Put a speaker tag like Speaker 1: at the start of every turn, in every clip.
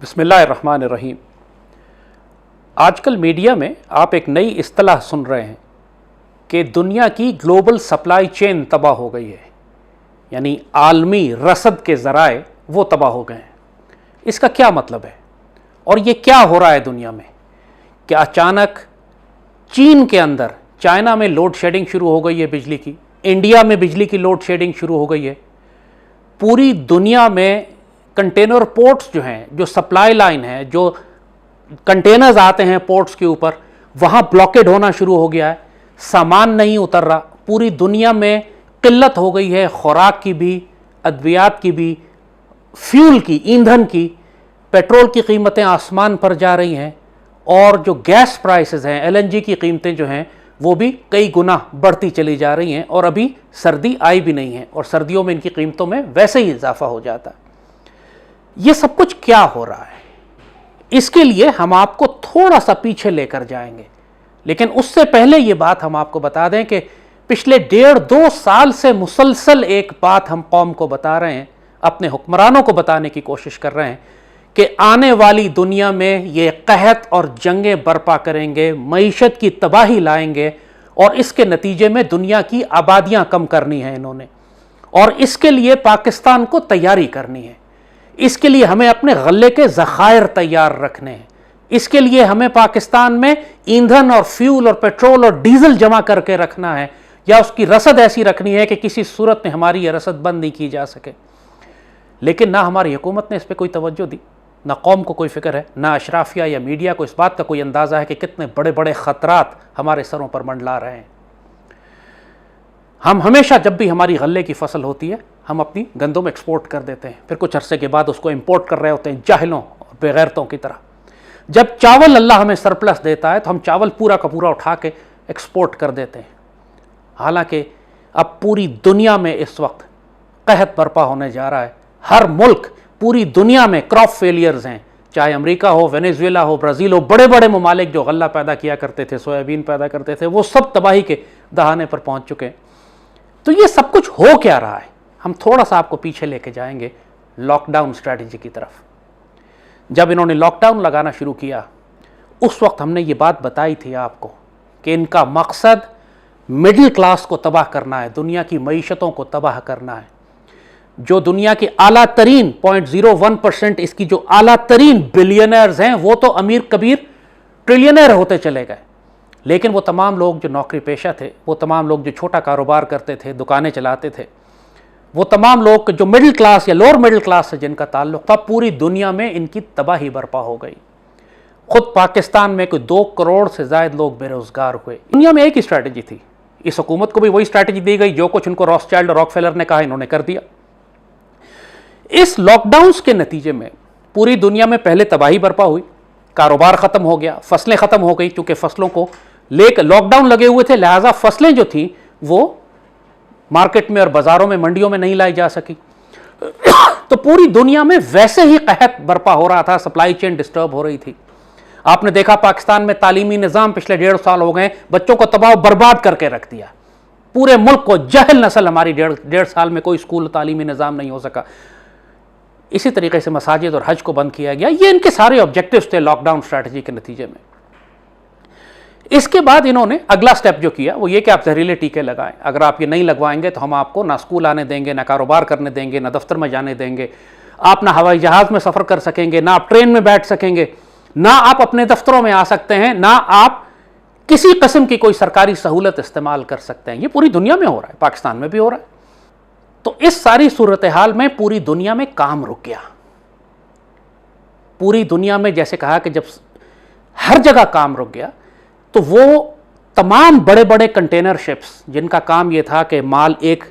Speaker 1: बिस्मिल्लाहिर्रहमानिर्रहीम। आजकल मीडिया में आप एक नई इस्तिलाह सुन रहे हैं कि दुनिया की ग्लोबल सप्लाई चेन तबाह हो गई है, यानी आलमी रसद के ज़राए वो तबाह हो गए हैं। इसका क्या मतलब है और ये क्या हो रहा है दुनिया में? क्या अचानक चीन के अंदर, चाइना में लोड शेडिंग शुरू हो गई है बिजली की, इंडिया में बिजली की लोड शेडिंग शुरू हो गई है, पूरी दुनिया में कंटेनर पोर्ट्स जो हैं, जो सप्लाई लाइन है, जो कंटेनर्स आते हैं पोर्ट्स के ऊपर, वहाँ ब्लॉकेड होना शुरू हो गया है, सामान नहीं उतर रहा, पूरी दुनिया में किल्लत हो गई है, खुराक की भी, अद्वियात की भी, फ्यूल की, ईंधन की, पेट्रोल की कीमतें आसमान पर जा रही हैं और जो गैस प्राइसेस हैं, एलएनजी की कीमतें जो हैं वो भी कई गुना बढ़ती चली जा रही हैं और अभी सर्दी आई भी नहीं है और सर्दियों में इनकी कीमतों में वैसे ही इजाफा हो जाता है। ये सब कुछ क्या हो रहा है, इसके लिए हम आपको थोड़ा सा पीछे लेकर जाएंगे, लेकिन उससे पहले ये बात हम आपको बता दें कि पिछले 1.5-2 साल से मुसलसल एक बात हम कौम को बता रहे हैं, अपने हुक्मरानों को बताने की कोशिश कर रहे हैं कि आने वाली दुनिया में ये कहत और जंगें बर्पा करेंगे, मईशत की तबाही लाएंगे और इसके नतीजे में दुनिया की आबादियां कम करनी है इन्होंने, और इसके लिए पाकिस्तान को तैयारी करनी है। इसके लिए हमें अपने गल्ले के ज़खायर तैयार रखने हैं, इसके लिए हमें पाकिस्तान में ईंधन और फ्यूल और पेट्रोल और डीजल जमा करके रखना है, या उसकी रसद ऐसी रखनी है कि किसी सूरत में हमारी यह रसद बंद नहीं की जा सके। लेकिन ना हमारी हुकूमत ने इस पर कोई तवज्जो दी, ना कौम को कोई फिक्र है, ना अशराफिया या मीडिया को इस बात का कोई अंदाज़ा है कि कितने बड़े बड़े ख़तरात हमारे सरों पर मंडला रहे हैं। हम हमेशा जब भी हमारी गल्ले की फसल होती है, हम अपनी गंदम एक्सपोर्ट कर देते हैं, फिर कुछ अरसे के बाद उसको इंपोर्ट कर रहे होते हैं जाहिलों और बेगैरतों की तरह। जब चावल अल्लाह हमें सरप्लस देता है तो हम चावल पूरा का पूरा उठा के एक्सपोर्ट कर देते हैं। हालांकि अब पूरी दुनिया में इस वक्त कहत बर्पा होने जा रहा है। हर मुल्क, पूरी दुनिया में क्रॉप फेलियर्स हैं, चाहे अमेरिका हो, वेनेजुएला हो, ब्राज़ील हो, बड़े बड़े ममालिक जो गल्ला पैदा किया करते थे, सोयाबीन पैदा करते थे, वो सब तबाही के दहाने पर पहुंच चुके हैं। तो ये सब कुछ हो क्या रहा है, हम थोड़ा सा आपको पीछे लेके जाएंगे लॉकडाउन स्ट्रैटेजी की तरफ। जब इन्होंने लॉकडाउन लगाना शुरू किया, उस वक्त हमने ये बात बताई थी आपको कि इनका मकसद मिडिल क्लास को तबाह करना है, दुनिया की मईशतों को तबाह करना है। जो दुनिया के आला तरीन 0.01% इसकी जो आला तरीन बिलियनर्स हैं, वो तो अमीर कबीर ट्रिलियनर होते चले गए, लेकिन वो तमाम लोग जो नौकरी पेशा थे, वो तमाम लोग जो छोटा कारोबार करते थे, दुकानें चलाते थे, वो तमाम लोग जो मिडिल क्लास या लोअर मिडिल क्लास से जिनका ताल्लुक था, पूरी दुनिया में इनकी तबाही बर्पा हो गई। खुद पाकिस्तान में कोई 2 करोड़ से ज़ायद लोग बेरोजगार हुए। दुनिया में एक ही स्ट्रैटेजी थी, इस हुकूमत को भी वही स्ट्रैटेजी दी गई, जो कुछ उनको रॉथस्चाइल्ड और रॉकफेलर ने कहा इन्होंने कर दिया। इस लॉकडाउन के नतीजे में पूरी दुनिया में पहले तबाही बर्पा हुई, कारोबार ख़त्म हो गया, फसलें ख़त्म हो गई, क्योंकि फसलों को लेकर लॉकडाउन लगे हुए थे, लिहाजा फसलें जो थी वो मार्केट में और बाज़ारों में, मंडियों में नहीं लाई जा सकी। तो पूरी दुनिया में वैसे ही कहत बर्पा हो रहा था, सप्लाई चेन डिस्टर्ब हो रही थी। आपने देखा पाकिस्तान में तालीमी निज़ाम पिछले 1.5 साल हो गए, बच्चों को तबाह बर्बाद करके रख दिया, पूरे मुल्क को जहल नस्ल हमारी 1.5 साल में कोई स्कूल तालीमी निज़ाम नहीं हो सका। इसी तरीके से मसाजिद और हज को बंद किया गया। ये इनके सारे ऑब्जेक्टिव्स थे लॉकडाउन स्ट्रैटेजी के नतीजे में। इसके बाद इन्होंने अगला स्टेप जो किया वो ये कि आप जहरीले टीके लगाएं, अगर आप ये नहीं लगवाएंगे तो हम आपको ना स्कूल आने देंगे, ना कारोबार करने देंगे, ना दफ्तर में जाने देंगे, आप ना हवाई जहाज़ में सफ़र कर सकेंगे, ना आप ट्रेन में बैठ सकेंगे, ना आप अपने दफ्तरों में आ सकते हैं, ना आप किसी किस्म की कोई सरकारी सहूलत इस्तेमाल कर सकते हैं। ये पूरी दुनिया में हो रहा है, पाकिस्तान में भी हो रहा है। तो इस सारी सूरत हाल में पूरी दुनिया में काम रुक गया। पूरी दुनिया में, जैसे कहा कि जब हर जगह काम रुक गया, तो वो तमाम बड़े बड़े कंटेनर शिप्स जिनका काम ये था कि माल एक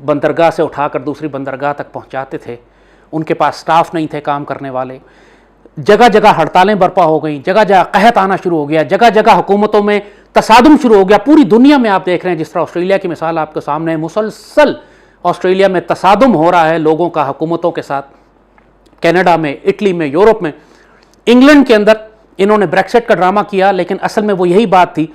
Speaker 1: बंदरगाह से उठाकर दूसरी बंदरगाह तक पहुंचाते थे, उनके पास स्टाफ नहीं थे काम करने वाले, जगह जगह हड़तालें बर्पा हो गई, जगह जगह कहत आना शुरू हो गया, जगह जगह हुकूमतों में तसादुम शुरू हो गया। पूरी दुनिया में आप देख रहे हैं, जिस तरह ऑस्ट्रेलिया की मिसाल आपके सामने है, मुसलसल ऑस्ट्रेलिया में तसादुम हो रहा है लोगों का हुकूमतों के साथ, कनाडा में, इटली में, यूरोप में, इंग्लैंड के अंदर इन्होंने ब्रेक्सिट का ड्रामा किया, लेकिन असल में वो यही बात थी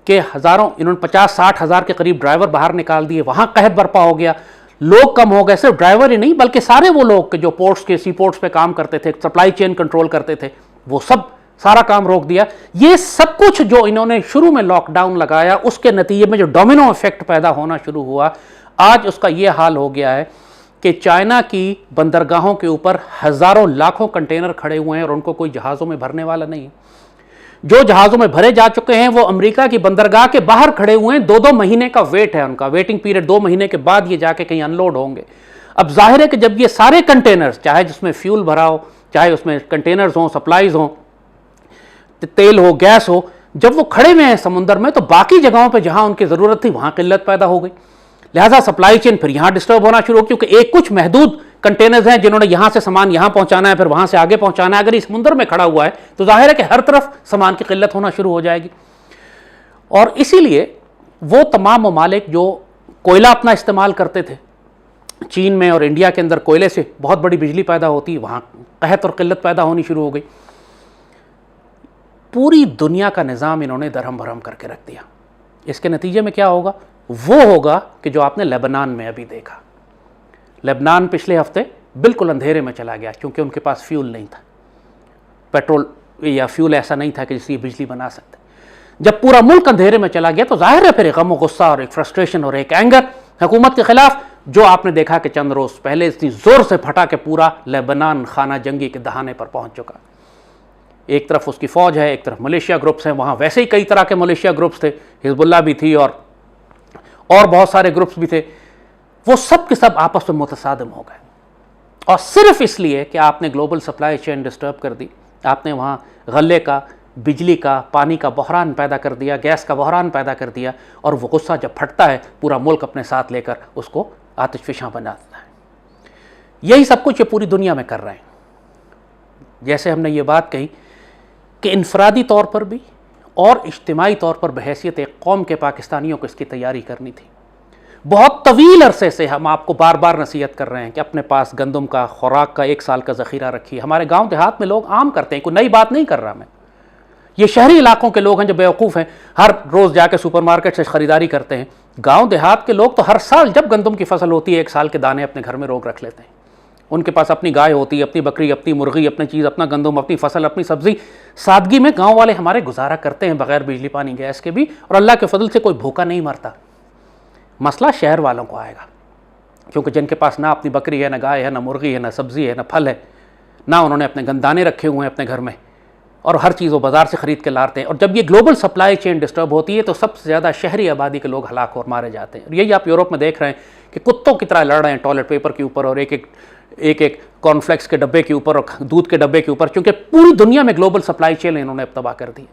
Speaker 1: कि हज़ारों, इन्होंने 50-60 हज़ार के करीब ड्राइवर बाहर निकाल दिए, वहाँ कहत बर्पा हो गया, लोग कम हो गए, सिर्फ ड्राइवर ही नहीं बल्कि सारे वो लोग के जो पोर्ट्स के सी पोर्ट्स पे काम करते थे, सप्लाई चेन कंट्रोल करते थे, वो सब सारा काम रोक दिया। ये सब कुछ जो इन्होंने शुरू में लॉकडाउन लगाया, उसके नतीजे में जो डोमिनो इफेक्ट पैदा होना शुरू हुआ, आज उसका ये हाल हो गया है कि चाइना की बंदरगाहों के ऊपर हजारों लाखों कंटेनर खड़े हुए हैं और उनको कोई जहाज़ों में भरने वाला नहीं है। जो जहाज़ों में भरे जा चुके हैं वो अमेरिका की बंदरगाह के बाहर खड़े हुए हैं, 2-2 महीने का वेट है उनका, वेटिंग पीरियड, 2 महीने के बाद ये जाके कहीं अनलोड होंगे। अब जाहिर है कि जब ये सारे कंटेनर्स, चाहे जिसमें फ्यूल भरा हो, चाहे उसमें कंटेनर्स हों, सप्लाईज हों, तेल हो, गैस हो, जब वो खड़े हुए हैं समुद्र में, तो बाकी जगहों पे जहां उनकी ज़रूरत थी वहां किल्लत पैदा हो गई। लिहाजा सप्लाई चेन फिर यहां डिस्टर्ब होना शुरू हो, क्योंकि एक कुछ महदूद कंटेनर्स हैं जिन्होंने यहां से सामान यहां पहुंचाना है, फिर वहां से आगे पहुंचाना है। अगर इस समुद्र में खड़ा हुआ है तो जाहिर है कि हर तरफ सामान की किल्लत होना शुरू हो जाएगी। और इसीलिए वो तमाम ममालिक जो कोयला अपना इस्तेमाल करते थे, चीन में और इंडिया के अंदर कोयले से बहुत बड़ी बिजली पैदा होती है, वहां कहत और किल्लत पैदा होनी शुरू हो गई। पूरी दुनिया का निज़ाम इन्होंने दरहम भरम करके रख दिया। इसके नतीजे में क्या होगा? वो होगा कि जो आपने लेबनान में अभी देखा। लेबनान पिछले हफ्ते बिल्कुल अंधेरे में चला गया क्योंकि उनके पास फ्यूल नहीं था, पेट्रोल या फ्यूल ऐसा नहीं था कि जिससे बिजली बना सकते। जब पूरा मुल्क अंधेरे में चला गया तो जाहिर है फिर एक गम, गुस्सा और एक फ्रस्ट्रेशन और एक एंगर हुकूमत के खिलाफ, जो आपने देखा कि चंद रोज पहले इतनी जोर से फटा के पूरा लेबनान खाना जंगी के दहाने पर पहुंच चुका। एक तरफ उसकी फौज है, एक तरफ मलेशिया ग्रुप्स हैं, वहां वैसे ही कई तरह के मलेशिया ग्रुप्स थे, हिजबुल्लाह भी थी और बहुत सारे ग्रुप्स भी थे। वो सब के सब आपस में मुतसादिम हो गए, और सिर्फ इसलिए कि आपने ग्लोबल सप्लाई चेन डिस्टर्ब कर दी, आपने वहां गल्ले का, बिजली का, पानी का बहरान पैदा कर दिया, गैस का बहरान पैदा कर दिया, और वो गुस्सा जब फटता है पूरा मुल्क अपने साथ लेकर उसको आतिशफिशां बना देता है। यही सब कुछ ये पूरी दुनिया में कर रहे हैं। जैसे हमने ये बात कही कि इनफरादी तौर पर भी और इज्तिमाई तौर पर बहैसियत एक कौम के पाकिस्तानियों को इसकी तैयारी करनी थी। बहुत तवील अरसे से हम आपको बार बार नसीहत कर रहे हैं कि अपने पास गंदम का, खुराक का 1 साल का ज़ख़ीरा रखिए। हमारे गांव देहात में लोग आम करते हैं, कोई नई बात नहीं कर रहा मैं। ये शहरी इलाकों के लोग हैं जो बेवकूफ़ हैं, हर रोज़ जाके सुपरमार्केट से ख़रीदारी करते हैं। गाँव देहात के लोग तो हर साल जब गंदम की फसल होती है 1 साल के दाने अपने घर में रोक रख लेते हैं। उनके पास अपनी गाय होती है, अपनी बकरी, अपनी मुर्गी, अपनी चीज़, अपना गंदम, अपनी फसल, अपनी सब्जी। सादगी में गांव वाले हमारे गुजारा करते हैं बगैर बिजली पानी गैस के भी, और अल्लाह के फजल से कोई भूखा नहीं मरता। मसला शहर वालों को आएगा, क्योंकि जिनके पास ना अपनी बकरी है, ना गाय है, ना मुर्गी है, ना सब्जी है, ना फल है, ना उन्होंने अपने गंदाने रखे हुए हैं अपने घर में, और हर चीज़ वो बाज़ार से ख़रीद के लाते हैं। और जब ये ग्लोबल सप्लाई चेन डिस्टर्ब होती है तो सबसे ज़्यादा शहरी आबादी के लोग हलाक और मारे जाते हैं। और यही आप यूरोप में देख रहे हैं कि कुत्तों की तरह लड़ रहे हैं टॉयलेट पेपर के ऊपर और एक कॉर्नफ्लेक्स के डब्बे के ऊपर और दूध के डब्बे के ऊपर, क्योंकि पूरी दुनिया में ग्लोबल सप्लाई चेन इन्होंने अब तबाह कर दी।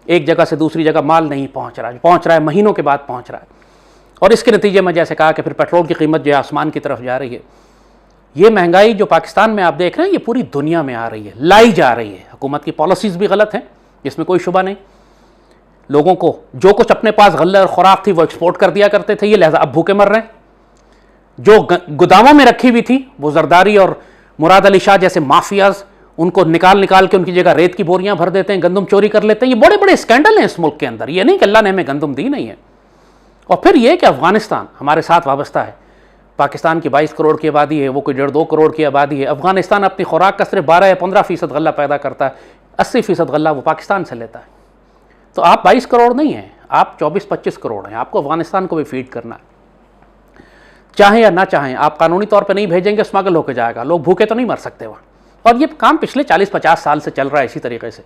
Speaker 1: एक जगह से दूसरी जगह माल नहीं पहुंच रहा है, महीनों के बाद पहुंच रहा है। और इसके नतीजे में जैसे कहा कि फिर पेट्रोल की कीमत जो है आसमान की तरफ जा रही है। ये महंगाई जो पाकिस्तान में आप देख रहे हैं ये पूरी दुनिया में आ रही है, लाई जा रही है। हुकूमत की पॉलिसीज़ भी गलत हैं, इसमें कोई शुबा नहीं। लोगों को जो कुछ अपने पास गल्ले और खुराक थी वो एक्सपोर्ट कर दिया करते थे, ये लिहाजा अब भूखे मर रहे हैं। जो गोदामों में रखी हुई थी वो जरदारी और मुराद अली शाह जैसे माफियाज उनको निकाल के उनकी जगह रेत की बोरियां भर देते हैं, गंदम चोरी कर लेते हैं। ये बड़े बड़े स्कैंडल हैं इस मुल्क के अंदर। ये नहीं कि अल्लाह ने हमें गंदम दी नहीं है। और फिर ये कि अफगानिस्तान हमारे साथ वाबस्ता है। पाकिस्तान की 22 करोड़ की आबादी है, वो कोई 1.5 करोड़ की आबादी है। अफगानिस्तान अपनी खुराक का सिर्फ 12 या 15% गल्ला पैदा करता है, 80% गल्ला वो पाकिस्तान से लेता है। तो आप 22 करोड़ नहीं हैं, आप 24-25 करोड़ हैं। आपको अफगानिस्तान को भी फीड करना है, चाहें या ना चाहें। आप कानूनी तौर पे नहीं भेजेंगे, स्मगल होकर जाएगा, लोग भूखे तो नहीं मर सकते वहाँ। और ये काम पिछले 40-50 साल से चल रहा है इसी तरीके से।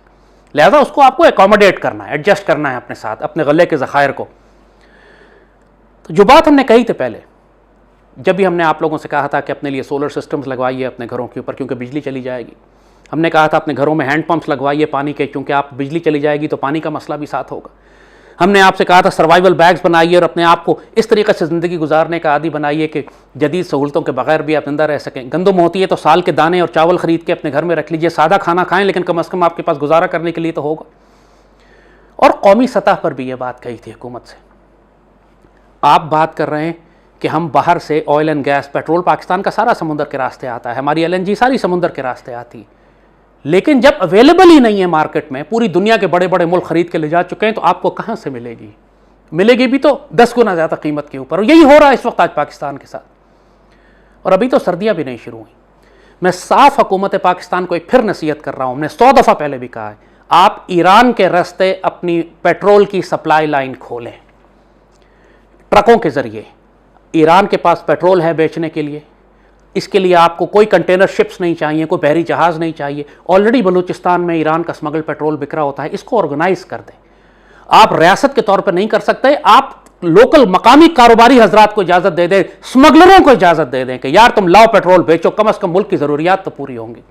Speaker 1: लिहाजा उसको आपको एकोमोडेट करना है, एडजस्ट करना है अपने साथ, अपने गले के ज़खायर को। तो जो बात हमने कही थी पहले, जब भी हमने आप लोगों से कहा था कि अपने लिए सोलर सिस्टम्स लगवाइए अपने घरों के ऊपर क्योंकि बिजली चली जाएगी। हमने कहा था अपने घरों में हैंड पंप्स लगवाइए पानी के, क्योंकि आप बिजली चली जाएगी तो पानी का मसला भी साथ होगा। हमने आपसे कहा था सर्वाइवल बैग्स बनाइए और अपने आप को इस तरीके से ज़िंदगी गुजारने का आदी बनाइए कि जदीद सहूलतों के बगैर भी आप जिंदा रह सकें। गंदम होती है तो साल के दाने और चावल ख़रीद के अपने घर में रख लीजिए, सादा खाना खाएं लेकिन कम अज़ कम आपके पास गुजारा करने के लिए तो होगा। और कौमी सतह पर भी ये बात कही थी हुकूमत से। आप बात कर रहे हैं कि हम बाहर से oil and gas, petrol Pakistan का सारा समुंदर के रास्ते आता है, हमारी LNG सारी समुंदर के रास्ते आती है, लेकिन जब अवेलेबल ही नहीं है मार्केट में, पूरी दुनिया के बड़े बड़े मुल्क खरीद के ले जा चुके हैं, तो आपको कहाँ से मिलेगी? मिलेगी भी तो 10 गुना ज़्यादा कीमत के ऊपर। और यही हो रहा है इस वक्त आज पाकिस्तान के साथ। और अभी तो सर्दियां भी नहीं शुरू हुई। मैं साफ हुकूमत पाकिस्तान को एक फिर नसीहत कर रहा हूं, हमने 100 दफ़ा पहले भी कहा है, आप ईरान के रास्ते अपनी पेट्रोल की सप्लाई लाइन खोलें, ट्रकों के जरिए। ईरान के पास पेट्रोल है बेचने के लिए, इसके लिए आपको कोई कंटेनर शिप्स नहीं चाहिए, कोई बहरी जहाज़ नहीं चाहिए। ऑलरेडी बलूचिस्तान में ईरान का स्मगल पेट्रोल बिक रहा होता है, इसको ऑर्गेनाइज कर दें। आप रियासत के तौर पर नहीं कर सकते, आप लोकल मकामी कारोबारी हजरात को इजाज़त दे दें, स्मगलरों को इजाज़त दे दें कि यार तुम लाओ पेट्रोल बेचो, कम से कम मुल्क की ज़रूरियात तो पूरी होंगी।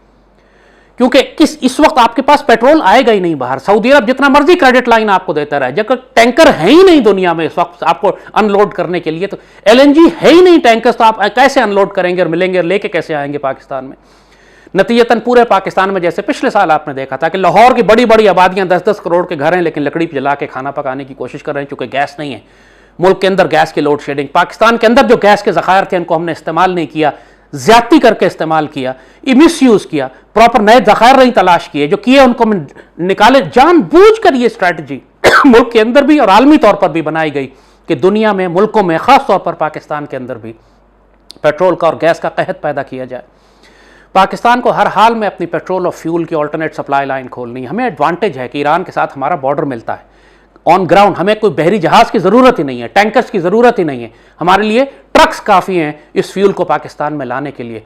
Speaker 1: क्योंकि इस वक्त आपके पास पेट्रोल आएगा ही नहीं बाहर। सऊदी अरब जितना मर्जी क्रेडिट लाइन आपको देता रहे, जब टैंकर है ही नहीं दुनिया में इस वक्त आपको अनलोड करने के लिए, तो एलएनजी है ही नहीं टैंकर्स, तो आप कैसे अनलोड करेंगे और मिलेंगे और लेके कैसे आएंगे पाकिस्तान में। नतीजतन पूरे पाकिस्तान में जैसे पिछले साल आपने देखा था कि लाहौर की बड़ी बड़ी आबादियां 10-10 करोड़ के घर हैं, लेकिन लकड़ी पर जला के खाना पकाने की कोशिश कर रहे हैं, चूंकि गैस नहीं है। मुल्क के अंदर गैस की लोड शेडिंग, पाकिस्तान के अंदर जो गैस के ज़खायर थे उनको हमने इस्तेमाल नहीं किया, ज्यादती करके इस्तेमाल किया, मिस यूज किया, प्रॉपर नए ज़खायर नहीं तलाश किए, जो किए उनको निकाले। जानबूझकर ये स्ट्रैटेजी मुल्क के अंदर भी और आलमी तौर पर भी बनाई गई कि दुनिया में, मुल्कों में, खास तौर पर पाकिस्तान के अंदर भी पेट्रोल का और गैस का कहत पैदा किया जाए। पाकिस्तान को हर हाल में अपनी पेट्रोल और फ्यूल की ऑल्टरनेट सप्लाई लाइन खोलनी है। हमें एडवांटेज है कि ईरान के साथ हमारा बॉर्डर मिलता है ऑन ग्राउंड, हमें कोई बहरी जहाज की ज़रूरत ही नहीं है, टैंकर्स की ज़रूरत ही नहीं है, हमारे लिए ट्रक्स काफ़ी हैं इस फ्यूल को पाकिस्तान में लाने के लिए।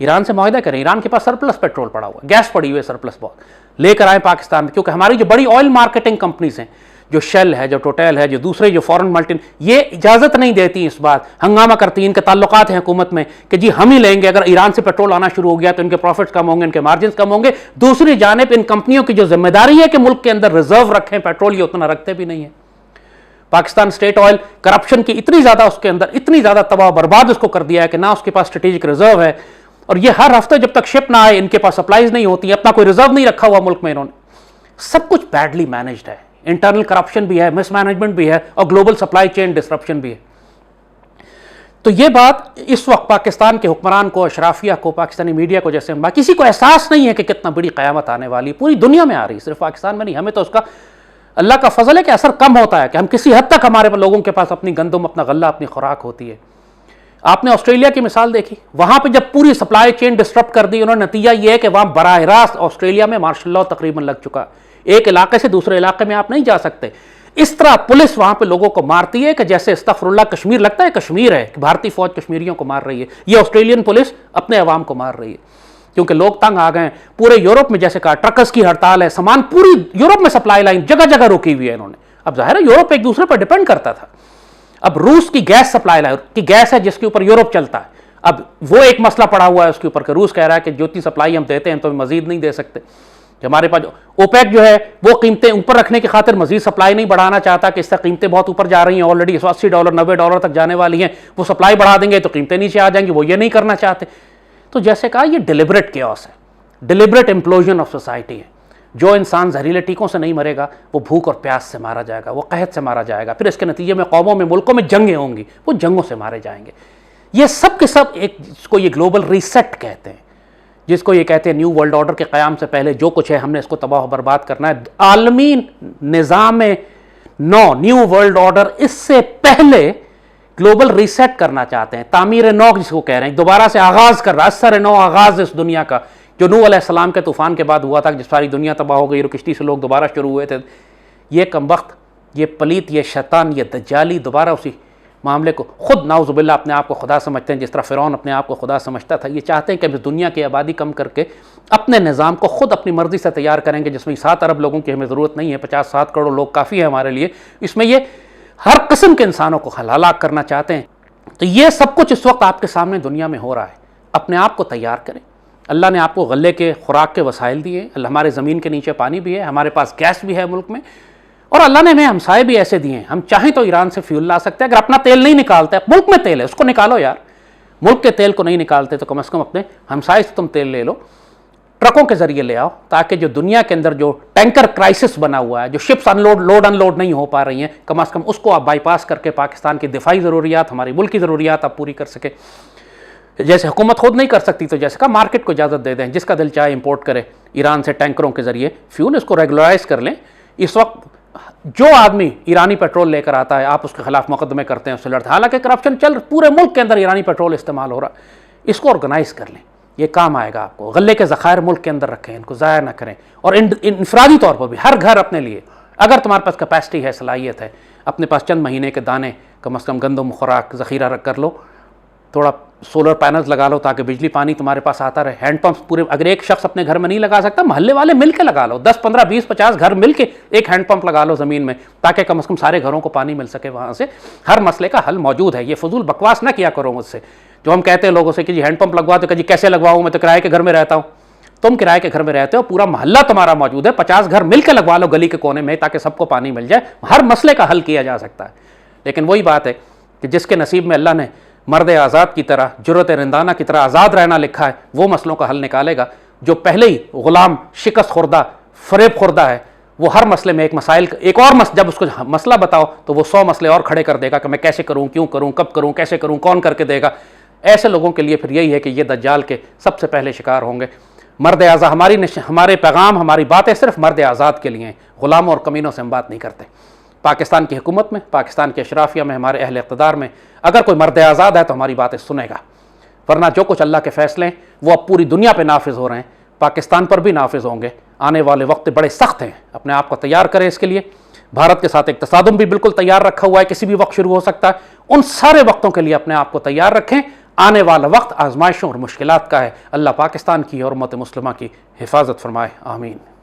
Speaker 1: ईरान से मुआहदा करें, ईरान के पास सरप्लस पेट्रोल पड़ा हुआ है, गैस पड़ी हुई है सरप्लस बहुत, लेकर आए पाकिस्तान में। क्योंकि हमारी जो बड़ी ऑयल मार्केटिंग कंपनीज हैं, जो शेल है, जो टोटल है, जो दूसरे जो फॉरेन मल्टी, ये इजाज़त नहीं देती, इस बात हंगामा करती है, इनके ताल्लुकात हैं हुकूमत में कि जी हम ही लेंगे, अगर ईरान से पेट्रोल आना शुरू हो गया तो इनके प्रॉफिट्स कम होंगे, इनके मार्जिन कम होंगे। दूसरी जानिब इन कंपनियों की जो जिम्मेदारी है कि मुल्क के अंदर रिजर्व रखें पेट्रोल, ये उतना रखते भी नहीं है। पाकिस्तान स्टेट ऑयल करप्शन की इतनी ज्यादा उसके अंदर, इतनी ज्यादा तबाह बर्बाद उसको कर दिया है कि ना उसके पास स्ट्रेटेजिक रिजर्व है, और ये हर हफ्ते जब तक शिप ना आए इनके पास सप्लाईज नहीं होती, अपना कोई रिजर्व नहीं रखा हुआ मुल्क में इन्होंने। सब कुछ बैडली मैनेज्ड है, इंटरनल करप्शन भी है, मिसमैनेजमेंट भी है, और ग्लोबल सप्लाई चेन डिस्ट्रप्शन भी है। तो ये बात इस वक्त पाकिस्तान के हुक्मरान को, अशराफिया को, पाकिस्तानी मीडिया को, जैसे किसी को एहसास नहीं है कि कितना बड़ी क़यामत आने वाली, पूरी दुनिया में आ रही, सिर्फ पाकिस्तान में नहीं। हमें तो उसका अल्लाह का फजल है कि असर कम होता है, कि हम किसी हद तक, हमारे लोगों के पास अपनी गंदम, अपना गल्ला, अपनी खुराक होती है। आपने ऑस्ट्रेलिया की मिसाल देखी, वहां पे जब पूरी सप्लाई चेन डिस्टर्ब कर दी उन्होंने, नतीजा ये है कि वहां बराह रास्त ऑस्ट्रेलिया में मार्शल लॉ तकरीबन लग चुका, एक इलाके से दूसरे इलाके में आप नहीं जा सकते। इस तरह पुलिस वहां पे लोगों को मारती है कि जैसे अस्तगफिरुल्लाह कश्मीर लगता है कश्मीर है, भारतीय फौज कश्मीरियों को मार रही है, ये ऑस्ट्रेलियन पुलिस अपने अवाम को मार रही है, क्योंकि लोग तंग आ गए। पूरे यूरोप में जैसे कहा ट्रकर्स की हड़ताल है, सामान पूरी यूरोप में सप्लाई लाइन जगह जगह रुकी हुई है इन्होंने। अब जाहिर है यूरोप एक दूसरे पर डिपेंड करता था, अब रूस की गैस सप्लाई लाइन की गैस है जिसके ऊपर यूरोप चलता है, अब वो एक मसला पड़ा हुआ है उसके ऊपर कि रूस कह रहा है कि जितनी सप्लाई हम देते हैं तो मजीद नहीं दे सकते। हमारे पास ओपेक जो है वो कीमतें ऊपर रखने की खातिर मजीद सप्लाई नहीं बढ़ाना चाहता कि इससे कीमतें बहुत ऊपर जा रही हैं, ऑलरेडी $80 $90 तक जाने वाली हैं, वो सप्लाई बढ़ा देंगे तो कीमतें नीचे आ जाएंगी, वो ये नहीं करना चाहते। तो जैसे कहा ये डिलिबरेट केओस है, डिलिबरेट इम्प्लोजन ऑफ सोसाइटी है। जो इंसान जहरीले टीकों से नहीं मरेगा वो भूख और प्यास से मारा जाएगा, वो कहत से मारा जाएगा, फिर इसके नतीजे में कौमों में, मुल्कों में जंगें होंगी, वो जंगों से मारे जाएंगे। ये सब के सब एक, जिसको ये ग्लोबल रीसेट कहते हैं, जिसको ये कहते हैं न्यू वर्ल्ड ऑर्डर के क़याम से पहले जो कुछ है हमने इसको तबाह बर्बाद करना है। आलमी निज़ाम नौ, न्यू वर्ल्ड ऑर्डर, इससे पहले ग्लोबल रीसेट करना चाहते हैं, तामीर नौ जिसको कह रहे हैं, दोबारा से आगाज़ कर रहा है, असर नौ आगाज़ इस दुनिया का, जो नूह अलैहिस्सलाम के तूफ़ान के बाद हुआ था, जिस सारी दुनिया तबाह हो गई और किश्ती से लोग दोबारा शुरू हुए थे। ये कमबख्त, ये पलीत, ये शैतान, ये दज्जाली दोबारा उसी मामले को खुद नाउज़ुबिल्लाह अपने आप को खुदा समझते हैं, जिस तरह फ़िरौन अपने आप को खुदा समझता था। ये चाहते हैं कि हम दुनिया की आबादी कम करके अपने निज़ाम को खुद अपनी मर्ज़ी से तैयार करेंगे, जिसमें 7 अरब लोगों की हमें ज़रूरत नहीं है, 50-7 करोड़ लोग काफ़ी है हमारे लिए। इसमें ये हर किस्म के इंसानों को हलाक करना चाहते हैं। तो ये सब कुछ इस वक्त आपके सामने दुनिया में हो रहा है। अपने आप को तैयार करें। अल्लाह ने आपको गले के खुराक के वसाइल दिए, हमारे ज़मीन के नीचे पानी भी है, हमारे पास गैस भी है मुल्क में, और अल्लाह ने हमें हमसाए भी ऐसे दिए हैं। हम चाहें तो ईरान से फ्यूल ला सकते हैं, अगर अपना तेल नहीं निकालते, मुल्क में तेल है उसको निकालो यार, मुल्क के तेल को नहीं निकालते तो कम से कम अपने हमसाए से तुम तेल ले लो, ट्रकों के जरिए ले आओ, ताकि जो दुनिया के अंदर जो टैंकर क्राइसिस बना हुआ है, जो शिप्स लोड अनलोड नहीं हो पा रही हैं, कम से कम उसको आप बाईपास करके पाकिस्तान की दिफाई ज़रूरियात, हमारी मुल्क की ज़रूरियात आप पूरी कर सके। जैसे हुकूमत खुद नहीं कर सकती तो जैसे कहा मार्केट को इजाज़त दे दें, जिसका दिल चाहे इंपोर्ट करे ईरान से टैंकरों के जरिए फ्यूल, इसको रेगुलराइज कर लें। इस वक्त जो आदमी ईरानी पेट्रोल लेकर आता है आप उसके खिलाफ मुकदमे करते हैं, उससे लड़ते हैं। हालांकि करप्शन चल पूरे मुल्क के अंदर ईरानी पेट्रोल इस्तेमाल हो रहा है, इसको ऑर्गेनाइज कर लें, ये काम आएगा आपको। गले के ज़खायर मुल्क के अंदर रखें, इनको ज़ाया ना करें। और इंफरादी तौर पर भी हर घर अपने लिए, अगर तुम्हारे पास कैपेसिटी है, सलाहियत है, अपने पास चंद महीने के दाने कम से कम गंदम खुराक ज़ख़ीरा रख कर लो, थोड़ा सोलर पैनल्स लगा लो ताकि बिजली पानी तुम्हारे पास आता रहे। हैंडपम्प्स पूरे, अगर एक शख्स अपने घर में नहीं लगा सकता, मोहल्ले वाले मिल के लगा लो, 10 15 20 50 घर मिल के एक हैंडपम्प लगा लो ज़मीन में, ताकि कम से कम सारे घरों को पानी मिल सके। वहाँ से हर मसले का हल मौजूद है। ये फजूल बकवास ना किया करो मुझसे। जो हम कहते हैं लोगों से कि जी हैंडपम्प लगवा दो, कि जी कैसे लगवाऊँ, मैं तो किराए के घर में रहता हूँ। तुम किराए के घर में रहते हो, पूरा मोहल्ला तुम्हारा मौजूद है, 50 घर मिल के लगवा लो गली के कोने में, ताकि सबको पानी मिल जाए। हर मसले का हल किया जा सकता है। लेकिन वही बात है कि जिसके नसीब में अल्लाह ने मर्द आज़ाद की तरह, जुर्रत रिंदाना की तरह आज़ाद रहना लिखा है, वो मसलों का हल निकालेगा। जो पहले ही गुलाम, शिकस्त खुर्दा, फरेब खुर्दा है, वो हर मसले में एक और जब उसको मसला बताओ तो वो 100 मसले और खड़े कर देगा कि मैं कैसे करूँ, क्यों करूँ, कब करूँ, कैसे करूँ, कौन करके देगा। ऐसे लोगों के लिए फिर यही है कि ये दज्जाल के सबसे पहले शिकार होंगे। मर्द आज़ाद, हमारे पैगाम, हमारी बातें सिर्फ मर्द आज़ाद के लिए हैं। ग़ुलामों और कमीनों से हम बात नहीं करते। पाकिस्तान की हुकूमत में, पाकिस्तान के अशराफिया में, हमारे अहल इक़्तिदार में अगर कोई मर्द आज़ाद है तो हमारी बातें सुनेगा, वरना जो कुछ अल्लाह के फ़ैसले वो अब पूरी दुनिया पे नाफिज हो रहे हैं, पाकिस्तान पर भी नाफिज होंगे। आने वाले वक्त बड़े सख्त हैं, अपने आप को तैयार करें इसके लिए। भारत के साथ एक तसादुम भी बिल्कुल तैयार रखा हुआ है, किसी भी वक्त शुरू हो सकता है। उन सारे वक्तों के लिए अपने आप को तैयार रखें। आने वाला वक्त आजमाइशों और मुश्किलात का है। अल्लाह पाकिस्तान की और उम्मत मुस्लिमा की हिफाजत फरमाए। आमीन।